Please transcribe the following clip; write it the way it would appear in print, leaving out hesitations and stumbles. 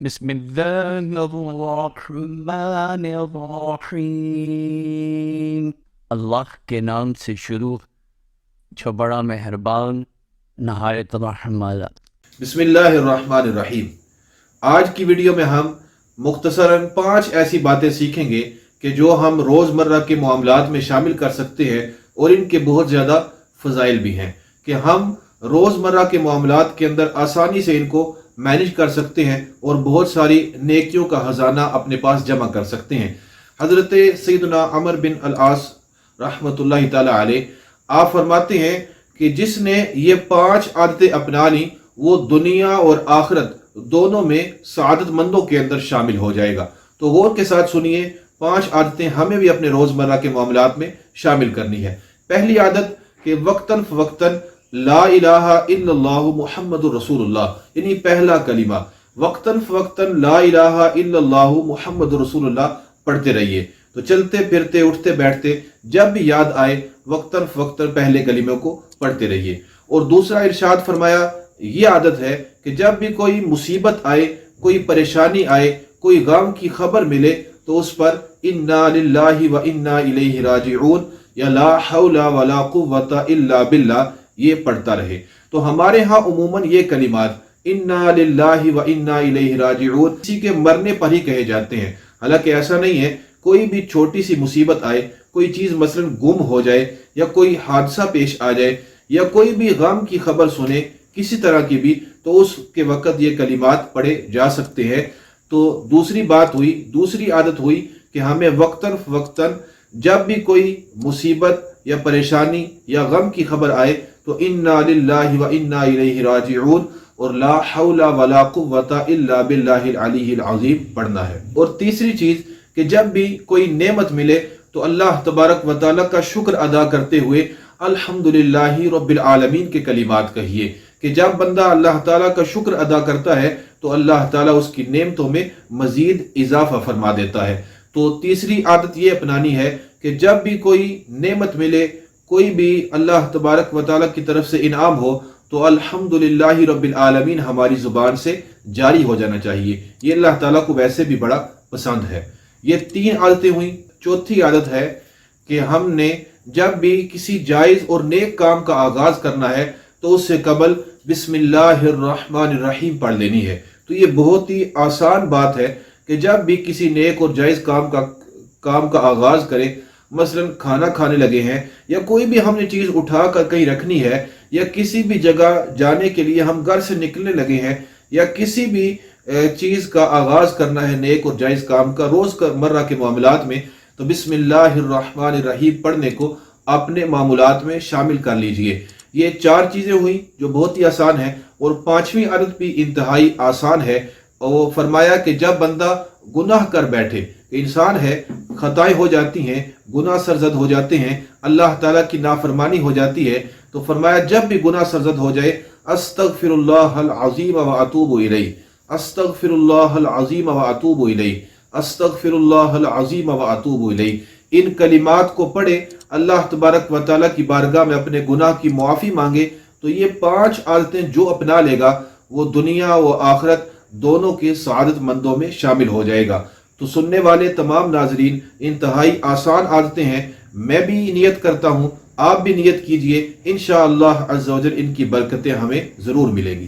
بسم اللہ الرحمن الرحیم۔ اللہ کے نام سے شروع جو بڑا مہربان نہایت رحم والا۔ بسم اللہ الرحمن الرحیم۔ آج کی ویڈیو میں ہم مختصراً 5 ایسی باتیں سیکھیں گے کہ جو ہم روزمرہ کے معاملات میں شامل کر سکتے ہیں اور ان کے بہت زیادہ فضائل بھی ہیں کہ ہم روزمرہ کے معاملات کے اندر آسانی سے ان کو مینج کر سکتے ہیں اور بہت ساری نیکیوں کا خزانہ اپنے پاس جمع کر سکتے ہیں۔ حضرت سیدنا عمر بن العاص رحمۃ اللہ تعالی علیہ آپ فرماتے ہیں کہ جس نے یہ 5 عادتیں اپنا لی وہ دنیا اور آخرت دونوں میں سعادت مندوں کے اندر شامل ہو جائے گا۔ تو غور کے ساتھ سنیے، 5 عادتیں ہمیں بھی اپنے روزمرہ کے معاملات میں شامل کرنی ہے۔ پہلی عادت کہ وقتاً فوقتاً لا الہ الا اللہ محمد رسول اللہ، یعنی پہلا کلمہ وقتاً فوقتاً لا الہ الا اللہ محمد رسول اللہ پڑھتے رہیے۔ تو چلتے پھرتے اٹھتے بیٹھتے جب بھی یاد آئے وقتاً فوقتاً پہلے کلمے کو پڑھتے رہیے۔ اور دوسرا ارشاد فرمایا، یہ عادت ہے کہ جب بھی کوئی مصیبت آئے، کوئی پریشانی آئے، کوئی غم کی خبر ملے تو اس پر انا للہ و انا الیہ راجعون یا لا حول ولا قوۃ الا باللہ یہ پڑھتا رہے۔ تو ہمارے ہاں عموماً یہ کلمات انا للہ و انا الیہ راجعون کسی کے مرنے پر ہی کہے جاتے ہیں، حالانکہ ایسا نہیں ہے۔ کوئی بھی چھوٹی سی مصیبت آئے، کوئی چیز مثلا گم ہو جائے یا کوئی حادثہ پیش آ جائے یا کوئی بھی غم کی خبر سنے کسی طرح کی بھی، تو اس کے وقت یہ کلمات پڑھے جا سکتے ہیں۔ تو دوسری عادت ہوئی کہ ہمیں وقتاً فوقتاً جب بھی کوئی مصیبت یا پریشانی یا غم کی خبر آئے تو انا للہ و انا الیہ راجعون اور لا حول ولا قوۃ الا باللہ العلی العظیم پڑھنا ہے۔ اور تیسری چیز کہ جب بھی کوئی نعمت ملے تو اللہ تبارک و تعالیٰ کا شکر ادا کرتے ہوئے الحمدللہ رب العالمین کے کلمات کہیے کہ جب بندہ اللہ تعالیٰ کا شکر ادا کرتا ہے تو اللہ تعالیٰ اس کی نعمتوں میں مزید اضافہ فرما دیتا ہے۔ تو تیسری عادت یہ اپنانی ہے کہ جب بھی کوئی نعمت ملے، کوئی بھی اللہ تبارک و تعالیٰ کی طرف سے انعام ہو تو الحمدللہ رب العالمین ہماری زبان سے جاری ہو جانا چاہیے۔ یہ اللہ تعالیٰ کو ویسے بھی بڑا پسند ہے۔ یہ 3 عادتیں ہوئیں۔ چوتھی عادت ہے کہ ہم نے جب بھی کسی جائز اور نیک کام کا آغاز کرنا ہے تو اس سے قبل بسم اللہ الرحمن الرحیم پڑھ لینی ہے۔ تو یہ بہت ہی آسان بات ہے کہ جب بھی کسی نیک اور جائز کام کا آغاز کرے، مثلا کھانا کھانے لگے ہیں یا کوئی بھی ہم نے چیز اٹھا کر کہیں رکھنی ہے یا کسی بھی جگہ جانے کے لیے ہم گھر سے نکلنے لگے ہیں یا کسی بھی چیز کا آغاز کرنا ہے نیک اور جائز کام کا روزمرہ کے معاملات میں، تو بسم اللہ الرحمن الرحیم پڑھنے کو اپنے معمولات میں شامل کر لیجئے۔ یہ 4 چیزیں ہوئیں جو بہت ہی آسان ہیں، اور 5ویں عادت بھی انتہائی آسان ہے۔ اور فرمایا کہ جب بندہ گناہ کر بیٹھے، انسان ہے، خطائیں ہو جاتی ہیں، گناہ سرزد ہو جاتے ہیں، اللہ تعالیٰ کی نافرمانی ہو جاتی ہے، تو فرمایا جب بھی گناہ سرزد ہو جائے استغفر اللہ العظیم و اتوب الیہ، استغفر اللہ العظیم و اتوب الیہ، استغفر اللہ العظیم و اتوب الیہ۔ ان کلمات کو پڑھے، اللہ تبارک و تعالیٰ کی بارگاہ میں اپنے گناہ کی معافی مانگے، تو یہ 5 عادتیں جو اپنا لے گا وہ دنیا و آخرت دونوں کے سعادت مندوں میں شامل ہو جائے گا۔ تو سننے والے تمام ناظرین، انتہائی آسان عادتیں ہیں، میں بھی نیت کرتا ہوں، آپ بھی نیت کیجئے، انشاءاللہ عز و جل ان کی برکتیں ہمیں ضرور ملیں گی۔